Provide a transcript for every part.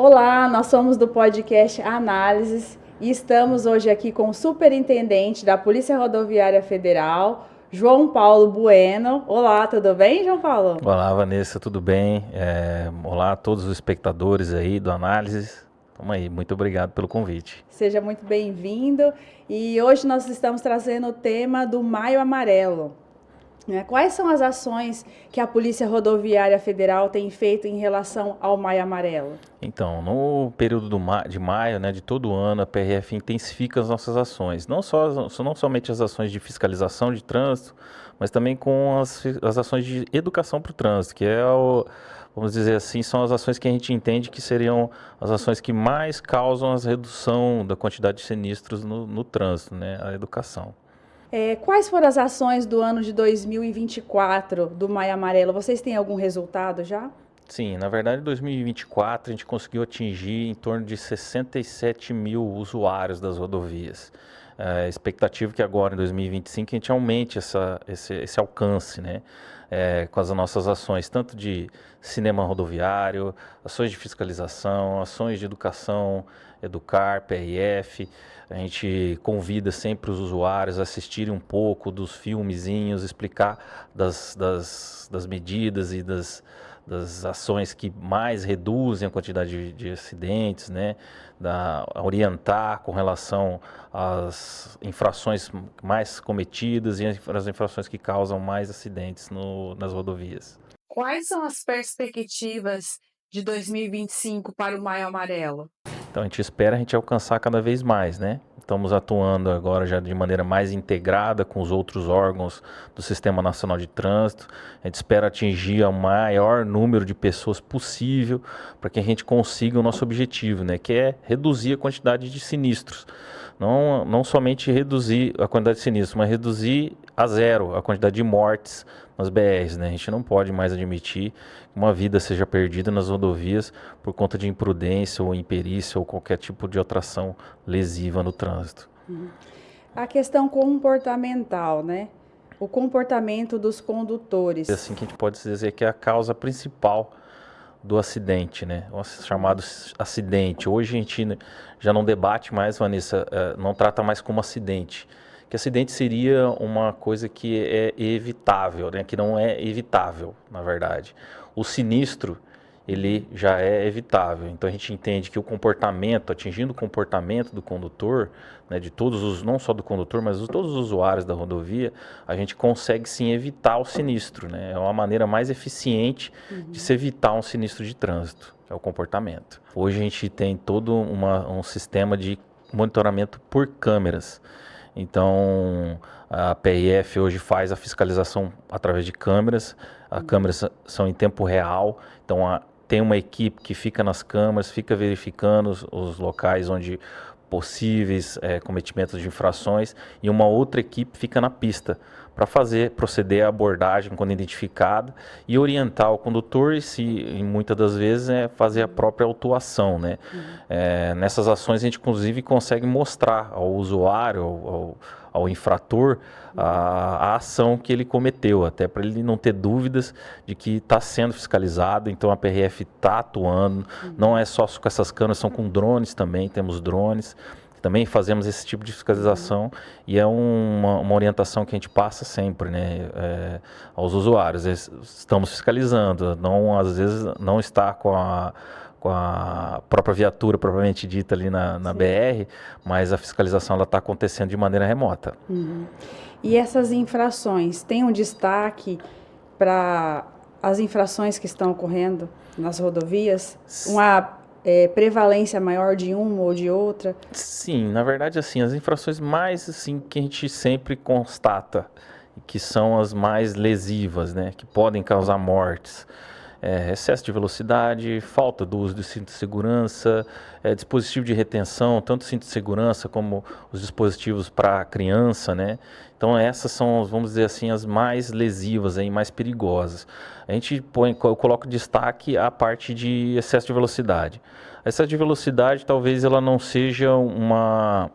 Olá, nós somos do podcast Análises e estamos hoje aqui com o Superintendente da Polícia Rodoviária Federal, João Paulo Bueno. Olá, tudo bem, João Paulo? Olá, Vanessa, tudo bem? Olá a todos os espectadores aí do Análises. Tamo aí, muito obrigado pelo convite. Seja muito bem-vindo. E hoje nós estamos trazendo o tema do Maio Amarelo. Quais são as ações que a Polícia Rodoviária Federal tem feito em relação ao Maio Amarelo? Então, no período de maio, né, de todo ano, a PRF intensifica as nossas ações. Não somente as ações de fiscalização de trânsito, mas também com as ações de educação para o trânsito, que vamos dizer assim, são as ações que a gente entende que seriam as ações que mais causam a redução da quantidade de sinistros no trânsito, né, a educação. Quais foram as ações do ano de 2024 do Maio Amarelo? Vocês têm algum resultado já? Sim, na verdade, em 2024 a gente conseguiu atingir em torno de 67 mil usuários das rodovias. A expectativa é que agora, em 2025, a gente aumente esse alcance, né? Com as nossas ações, tanto de cinema rodoviário, ações de fiscalização, ações de educação, Educar, PRF. A gente convida sempre os usuários a assistirem um pouco dos filmezinhos, explicar das medidas e das ações que mais reduzem a quantidade de acidentes, né? Orientar com relação às infrações mais cometidas e as infrações que causam mais acidentes nas rodovias. Quais são as perspectivas de 2025 para o Maio Amarelo? Então a gente espera a gente alcançar cada vez mais, né? Estamos atuando agora já de maneira mais integrada com os outros órgãos do Sistema Nacional de Trânsito. A gente espera atingir o maior número de pessoas possível para que a gente consiga o nosso objetivo, né? Que é reduzir a quantidade de sinistros. Não somente reduzir a quantidade de sinistros, mas reduzir a zero a quantidade de mortes nas BRs, né? A gente não pode mais admitir que uma vida seja perdida nas rodovias por conta de imprudência ou imperícia ou qualquer tipo de outra ação lesiva no trânsito. A questão comportamental, né? O comportamento dos condutores. É assim que a gente pode dizer que é a causa principal do acidente, né? O chamado acidente. Hoje a gente já não debate mais, Vanessa, não trata mais como acidente. Que acidente seria uma coisa que é evitável, né? Que não é evitável, na verdade. O sinistro, ele já é evitável. Então a gente entende que o comportamento, atingindo o comportamento do condutor, né, de todos os, não só do condutor, mas de todos os usuários da rodovia, a gente consegue sim evitar o sinistro, né? É uma maneira mais eficiente de se evitar um sinistro de trânsito, é o comportamento. Hoje a gente tem todo um sistema de monitoramento por câmeras. Então, a PRF hoje faz a fiscalização através de câmeras. As câmeras são em tempo real. Então, tem uma equipe que fica nas câmeras, fica verificando os locais onde possíveis cometimentos de infrações, e uma outra equipe fica na pista para proceder à abordagem quando identificada e orientar o condutor e muitas das vezes fazer a própria autuação, né? Nessas ações a gente inclusive consegue mostrar ao usuário, ao infrator, a ação que ele cometeu, até para ele não ter dúvidas de que está sendo fiscalizado. Então a PRF está atuando, não é só com essas câmeras, são com drones também, temos drones. Também fazemos esse tipo de fiscalização e é uma orientação que a gente passa sempre, né, aos usuários. Estamos fiscalizando, às vezes não está com a própria viatura propriamente dita ali na BR, mas a fiscalização está acontecendo de maneira remota. E essas infrações, tem um destaque para as infrações que estão ocorrendo nas rodovias? Uma prevalência maior de uma ou de outra? Sim, na verdade, assim, as infrações mais assim que a gente sempre constata, que são as mais lesivas, né, que podem causar mortes. Excesso de velocidade, falta do uso do cinto de segurança, dispositivo de retenção, tanto cinto de segurança como os dispositivos para criança, né? Então essas são, vamos dizer assim, as mais lesivas, mais perigosas. Eu coloco destaque a parte de excesso de velocidade. Excesso de velocidade talvez ela não seja uma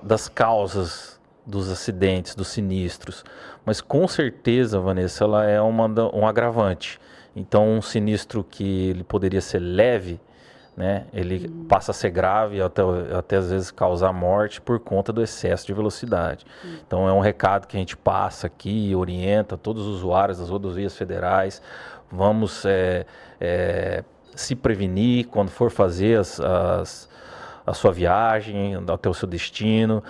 das causas dos acidentes, dos sinistros, mas com certeza, Vanessa, ela é um agravante. Então, um sinistro que ele poderia ser leve, né, ele passa a ser grave e até às vezes causar morte por conta do excesso de velocidade. Então é um recado que a gente passa aqui e orienta todos os usuários das rodovias federais. Vamos se prevenir quando for fazer a sua viagem até o seu destino.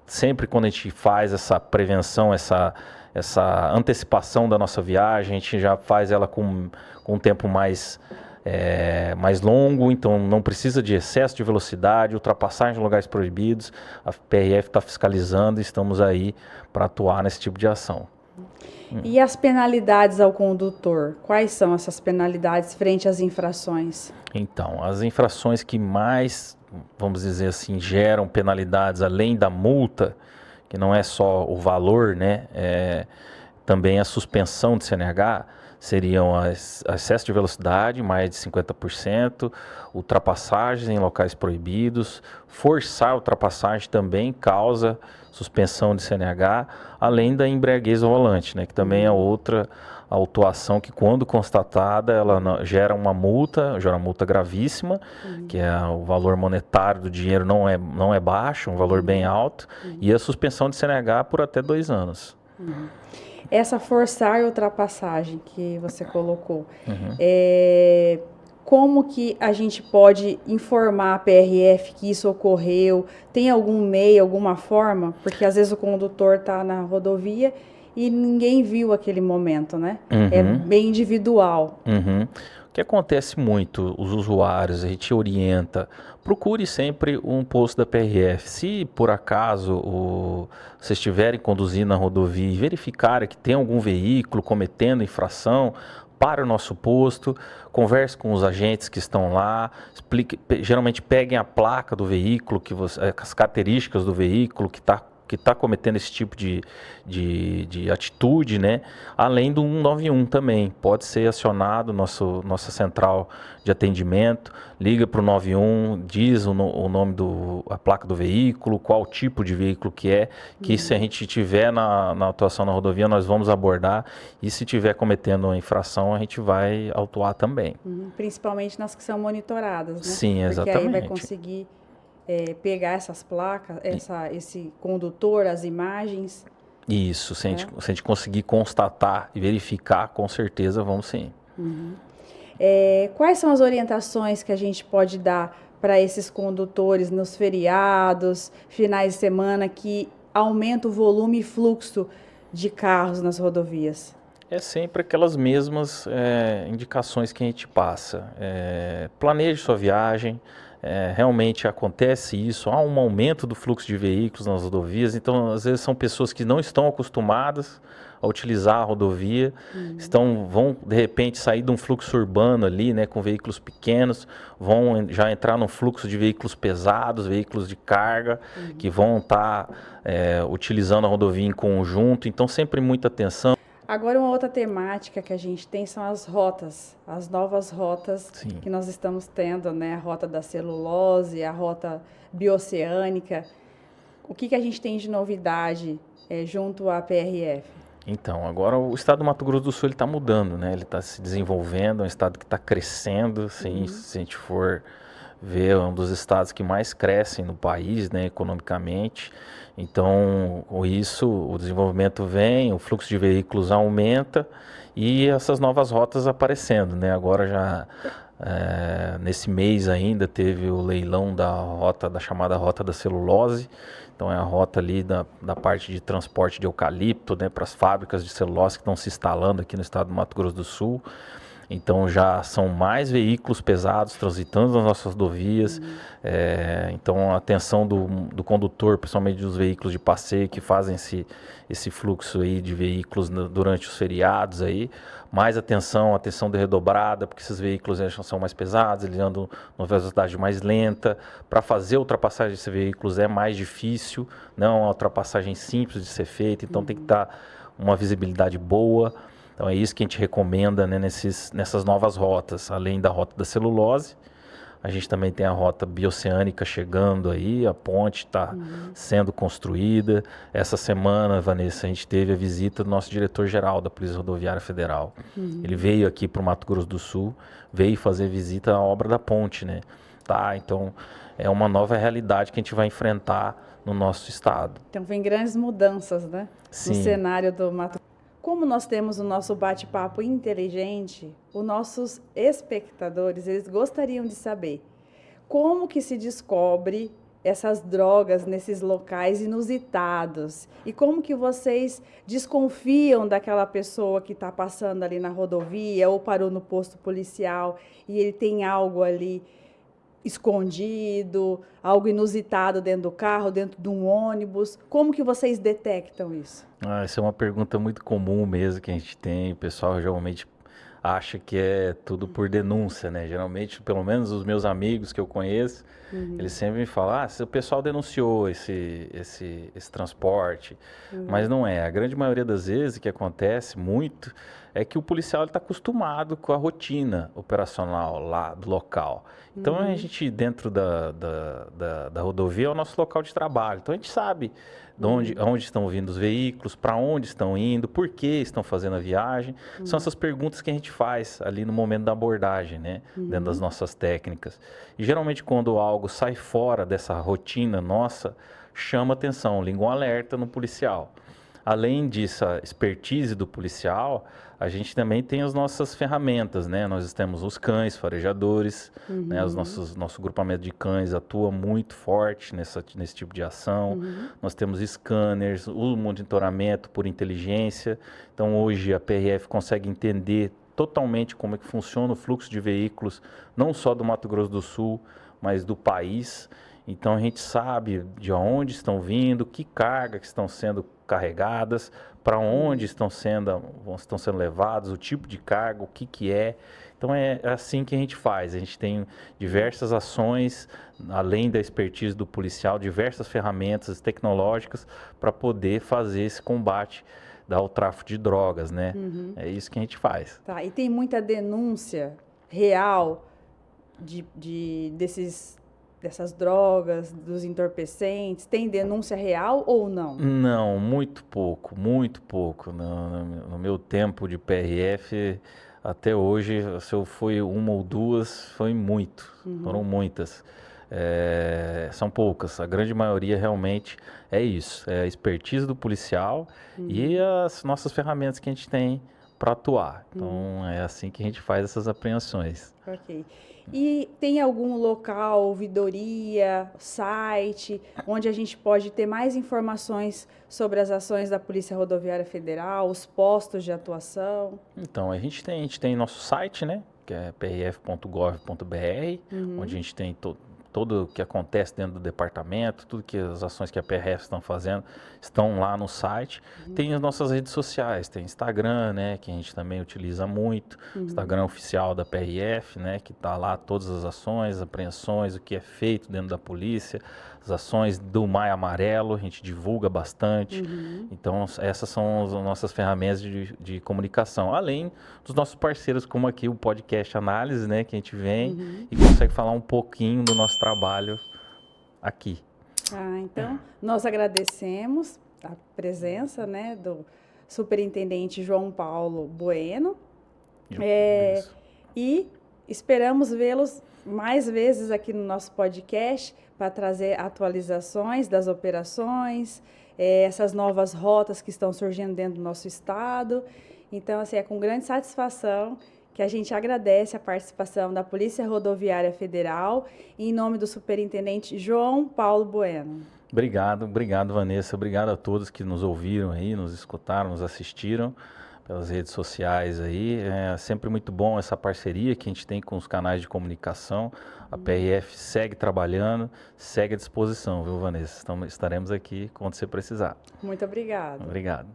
Sempre quando a gente faz essa prevenção, essa antecipação da nossa viagem, a gente já faz ela com um tempo mais longo, então não precisa de excesso de velocidade, ultrapassagem em lugares proibidos. A PRF está fiscalizando e estamos aí para atuar nesse tipo de ação. E as penalidades ao condutor? Quais são essas penalidades frente às infrações? Então, as infrações que mais, vamos dizer assim, geram penalidades além da multa, que não é só o valor, né? Também a suspensão de CNH, seriam excesso de velocidade, mais de 50%, ultrapassagens em locais proibidos, forçar a ultrapassagem também causa suspensão de CNH, além da embriaguez ao volante, né, que também é outra autuação que, quando constatada, ela gera uma multa gravíssima, que é o valor monetário do dinheiro não é baixo, um valor bem alto, e a suspensão de CNH por até 2 anos. Essa forçar e ultrapassagem que você colocou, como que a gente pode informar a PRF que isso ocorreu? Tem algum meio, alguma forma? Porque às vezes o condutor está na rodovia e ninguém viu aquele momento, né? É bem individual. O que acontece muito, os usuários, a gente orienta, procure sempre um posto da PRF. Se por acaso vocês estiverem conduzindo na rodovia e verificarem que tem algum veículo cometendo infração, para o nosso posto, converse com os agentes que estão lá, geralmente peguem a placa do veículo, as características do veículo que está cometendo esse tipo de atitude, né? Além do 191 também, pode ser acionado nossa central de atendimento, liga para o 91, diz o nome a placa do veículo, qual tipo de veículo que se a gente tiver na atuação na rodovia, nós vamos abordar, e se tiver cometendo uma infração, a gente vai autuar também. Principalmente nas que são monitoradas, né? Sim, exatamente. Porque aí vai conseguir pegar essas placas, esse condutor, as imagens. Isso, se a gente conseguir constatar e verificar, com certeza vamos sim. Quais são as orientações que a gente pode dar para esses condutores nos feriados, finais de semana, que aumenta o volume e fluxo de carros nas rodovias? É sempre aquelas mesmas indicações que a gente passa. Planeje sua viagem. Realmente acontece isso, há um aumento do fluxo de veículos nas rodovias, então às vezes são pessoas que não estão acostumadas a utilizar a rodovia, vão de repente sair de um fluxo urbano ali, né, com veículos pequenos, vão já entrar num fluxo de veículos pesados, veículos de carga, que vão estar utilizando a rodovia em conjunto, então sempre muita atenção. Agora, uma outra temática que a gente tem são as rotas, as novas rotas que nós estamos tendo, né? A rota da celulose, a rota bioceânica. O que a gente tem de novidade junto à PRF? Então, agora o estado do Mato Grosso do Sul está mudando, né? Ele está se desenvolvendo, é um estado que está crescendo, assim, se a gente for ver, é um dos estados que mais crescem no país, né, economicamente. Então, com isso, o desenvolvimento vem, o fluxo de veículos aumenta e essas novas rotas aparecendo, né? Agora já, nesse mês ainda, teve o leilão da chamada Rota da Celulose. Então, é a rota ali da parte de transporte de eucalipto, né, para as fábricas de celulose que estão se instalando aqui no estado do Mato Grosso do Sul. Então já são mais veículos pesados transitando nas nossas rodovias. Então a atenção do condutor, principalmente dos veículos de passeio que fazem esse fluxo aí de veículos durante os feriados aí. Mais atenção redobrada, porque esses veículos já são mais pesados, eles andam numa velocidade mais lenta. Para fazer a ultrapassagem desses veículos é mais difícil, não é uma ultrapassagem simples de ser feita, então tem que estar uma visibilidade boa. Então é isso que a gente recomenda, né, nessas novas rotas, além da rota da celulose, A gente também tem a rota bioceânica chegando aí, a ponte está sendo construída. Essa semana, Vanessa, a gente teve a visita do nosso diretor-geral da Polícia Rodoviária Federal. Ele veio aqui para o Mato Grosso do Sul, veio fazer visita à obra da ponte, né? Tá, então é uma nova realidade que a gente vai enfrentar no nosso estado. Então vem grandes mudanças, né? Sim. No cenário do Mato Grosso. Como nós temos o nosso bate-papo inteligente, os nossos espectadores, eles gostariam de saber como que se descobre essas drogas nesses locais inusitados e como que vocês desconfiam daquela pessoa que está passando ali na rodovia ou parou no posto policial e ele tem algo ali escondido, algo inusitado dentro do carro, dentro de um ônibus. Como que vocês detectam isso? Essa é uma pergunta muito comum mesmo que a gente tem. O pessoal geralmente acha que é tudo por denúncia, né? Geralmente, pelo menos os meus amigos que eu conheço, eles sempre me falam, se o pessoal denunciou esse transporte, mas não é. A grande maioria das vezes, o que acontece muito é que o policial está acostumado com a rotina operacional lá do local. Então, a gente, dentro da rodovia, é o nosso local de trabalho. Então, a gente sabe de onde estão vindo os veículos, para onde estão indo, por que estão fazendo a viagem. São essas perguntas que a gente faz ali no momento da abordagem, né? Dentro das nossas técnicas. E, geralmente, quando algo sai fora dessa rotina nossa, chama atenção, liga um alerta no policial. Além disso, a expertise do policial, a gente também tem as nossas ferramentas, né? Nós temos os cães farejadores, né? Nosso grupamento de cães atua muito forte nesse tipo de ação. Nós temos scanners, o monitoramento por inteligência. Então, hoje, a PRF consegue entender totalmente como é que funciona o fluxo de veículos, não só do Mato Grosso do Sul, mas do país. Então, a gente sabe de onde estão vindo, que carga que estão sendo carregadas, para onde estão sendo levados, o tipo de carga, o que é. Então, é assim que a gente faz. A gente tem diversas ações, além da expertise do policial, diversas ferramentas tecnológicas para poder fazer esse combate ao tráfico de drogas, né? É isso que a gente faz. Tá, e tem muita denúncia real dessas drogas, dos entorpecentes? Tem denúncia real ou não? Não, muito pouco, muito pouco. No meu tempo de PRF, até hoje, se eu fui uma ou duas, foi muito, foram muitas. São poucas, a grande maioria realmente é isso, é a expertise do policial e as nossas ferramentas que a gente tem para atuar. Então, é assim que a gente faz essas apreensões. Ok. E tem algum local, ouvidoria, site, onde a gente pode ter mais informações sobre as ações da Polícia Rodoviária Federal, os postos de atuação? Então, a gente tem nosso site, né, que é prf.gov.br, onde a gente tem tudo o que acontece dentro do departamento, tudo que as ações que a PRF estão fazendo estão lá no site. Tem as nossas redes sociais, tem Instagram, né, que a gente também utiliza muito, Instagram oficial da PRF, né, que está lá todas as ações, apreensões, o que é feito dentro da polícia, as ações do Maio Amarelo, a gente divulga bastante. Então, essas são as nossas ferramentas de comunicação, além dos nossos parceiros, como aqui o podcast Análise, né, que a gente vem e consegue falar um pouquinho do nosso trabalho aqui. Então, nós agradecemos a presença, né, do Superintendente João Paulo Bueno, e esperamos vê-los mais vezes aqui no nosso podcast para trazer atualizações das operações, essas novas rotas que estão surgindo dentro do nosso estado. Então, assim, é com grande satisfação que a gente agradece a participação da Polícia Rodoviária Federal em nome do Superintendente João Paulo Bueno. Obrigado, Vanessa. Obrigado a todos que nos ouviram aí, nos escutaram, nos assistiram pelas redes sociais aí. É sempre muito bom essa parceria que a gente tem com os canais de comunicação. A PRF segue trabalhando, segue à disposição, viu, Vanessa? Estaremos aqui quando você precisar. Muito obrigada. Obrigado.